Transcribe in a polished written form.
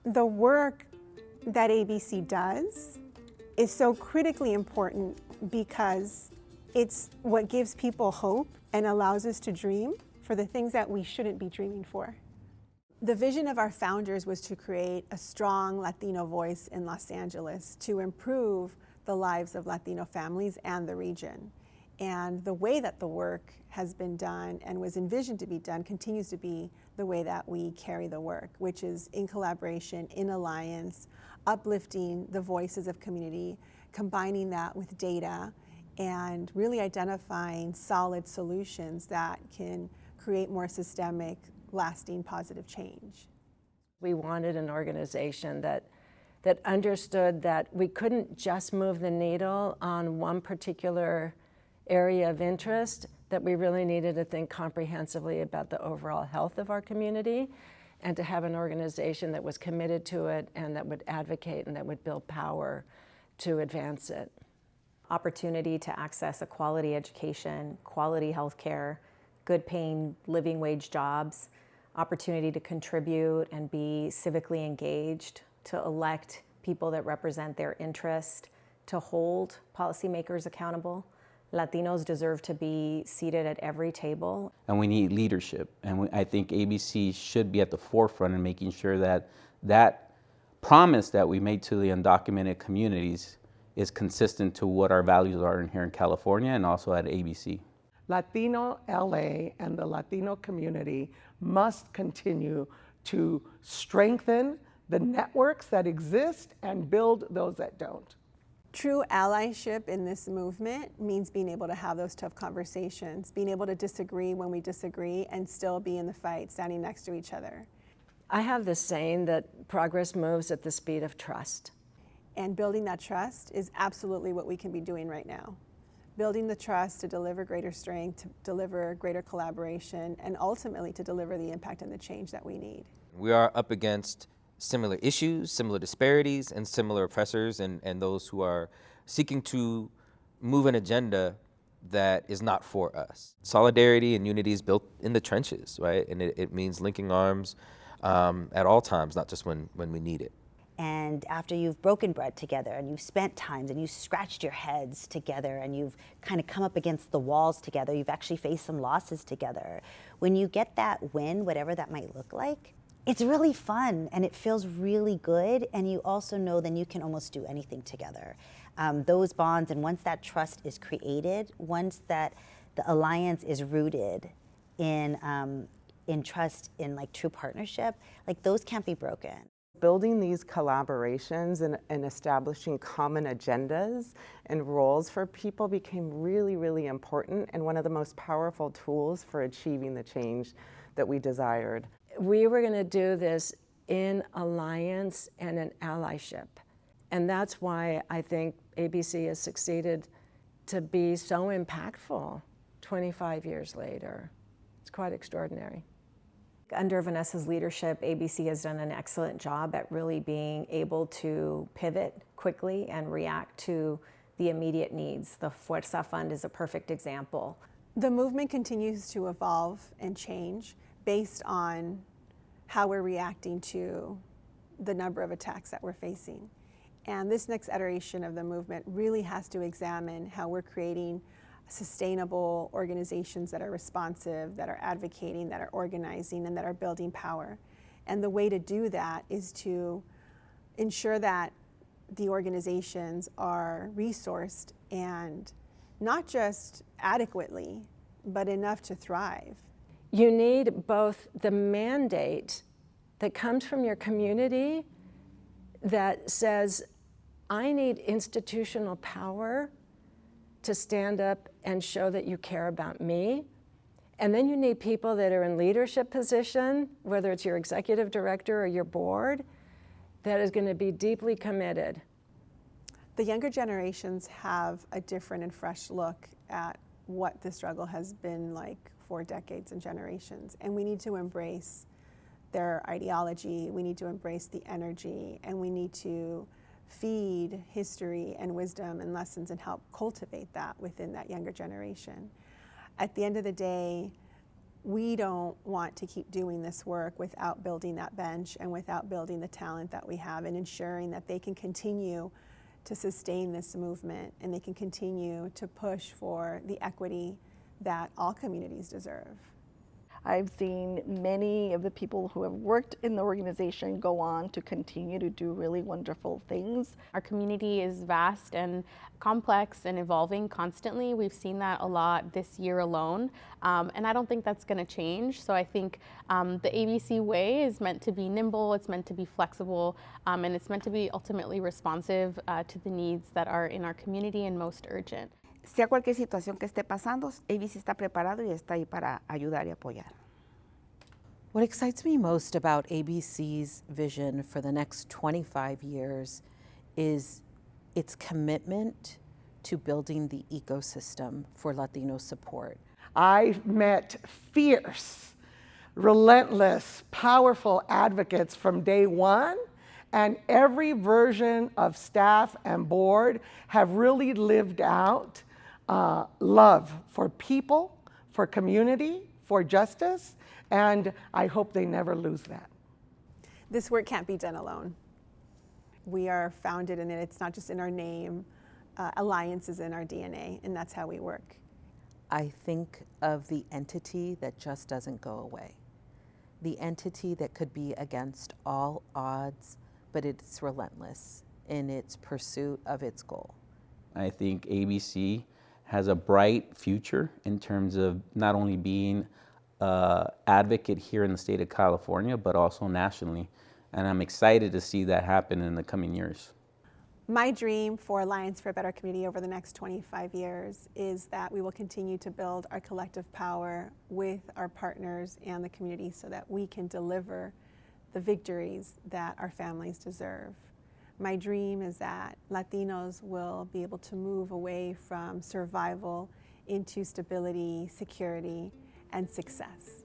The work that ABC does is so critically important because it's what gives people hope and allows us to dream for the things that we shouldn't be dreaming for. The vision of our founders was to create a strong Latino voice in Los Angeles to improve the lives of Latino families and the region. And the way that the work has been done and was envisioned to be done continues to be the way that we carry the work, which is in collaboration, in alliance, uplifting the voices of community, combining that with data, and really identifying solid solutions that can create more systemic, lasting, positive change. We wanted an organization that understood that we couldn't just move the needle on one particular area of interest, that we really needed to think comprehensively about the overall health of our community, and to have an organization that was committed to it and that would advocate and that would build power to advance it. Opportunity to access a quality education, quality healthcare, good paying living wage jobs, opportunity to contribute and be civically engaged, to elect people that represent their interest, to hold policymakers accountable. Latinos deserve to be seated at every table. And we need leadership. And I think ABC should be at the forefront in making sure that that promise that we made to the undocumented communities is consistent to what our values are here in California and also at ABC. Latino LA and the Latino community must continue to strengthen the networks that exist and build those that don't. True allyship in this movement means being able to have those tough conversations, being able to disagree when we disagree and still be in the fight, standing next to each other. I have this saying that progress moves at the speed of trust. And building that trust is absolutely what we can be doing right now. Building the trust to deliver greater strength, to deliver greater collaboration, and ultimately to deliver the impact and the change that we need. We are up against similar issues, similar disparities, and similar oppressors, and those who are seeking to move an agenda that is not for us. Solidarity and unity is built in the trenches, right? And it means linking arms at all times, not just when we need it. And after you've broken bread together and you've spent times and you've scratched your heads together and you've kind of come up against the walls together, you've actually faced some losses together. When you get that win, whatever that might look like, it's really fun and it feels really good, and you also know then you can almost do anything together. Those bonds, and once that trust is created, once that the alliance is rooted in trust, in like true partnership, like those can't be broken. Building these collaborations and establishing common agendas and roles for people became really, really important and one of the most powerful tools for achieving the change that we desired. We were going to do this in alliance and in allyship. And that's why I think ABC has succeeded to be so impactful 25 years later. It's quite extraordinary. Under Vanessa's leadership, ABC has done an excellent job at really being able to pivot quickly and react to the immediate needs. The Fuerza Fund is a perfect example. The movement continues to evolve and change based on how we're reacting to the number of attacks that we're facing. And this next iteration of the movement really has to examine how we're creating sustainable organizations that are responsive, that are advocating, that are organizing, and that are building power. And the way to do that is to ensure that the organizations are resourced and not just adequately, but enough to thrive. You need both the mandate that comes from your community that says, I need institutional power to stand up and show that you care about me. And then you need people that are in leadership position, whether it's your executive director or your board, that is going to be deeply committed. The younger generations have a different and fresh look at what the struggle has been like for decades and generations. And we need to embrace their ideology. We need to embrace the energy, and we need to feed history and wisdom and lessons and help cultivate that within that younger generation. At the end of the day, we don't want to keep doing this work without building that bench and without building the talent that we have and ensuring that they can continue to sustain this movement and they can continue to push for the equity that all communities deserve. I've seen many of the people who have worked in the organization go on to continue to do really wonderful things. Our community is vast and complex and evolving constantly. We've seen that a lot this year alone, and I don't think that's going to change. So I think the ABC way is meant to be nimble, it's meant to be flexible, and it's meant to be ultimately responsive to the needs that are in our community and most urgent. Sea cualquier situación que esté pasando, ABC está preparado y está ahí para ayudar y apoyar. What excites me most about ABC's vision for the next 25 years is its commitment to building the ecosystem for Latino support. I've met fierce, relentless, powerful advocates from day one, and every version of staff and board have really lived out love for people, for community, for justice, and I hope they never lose that. This work can't be done alone. We are founded in it. It's not just in our name. Alliance is in our DNA, and that's how we work. I think of the entity that just doesn't go away. The entity that could be against all odds, but it's relentless in its pursuit of its goal. I think ABC has a bright future in terms of not only being an advocate here in the state of California, but also nationally. And I'm excited to see that happen in the coming years. My dream for Alliance for a Better Community over the next 25 years is that we will continue to build our collective power with our partners and the community so that we can deliver the victories that our families deserve. My dream is that Latinos will be able to move away from survival into stability, security, and success.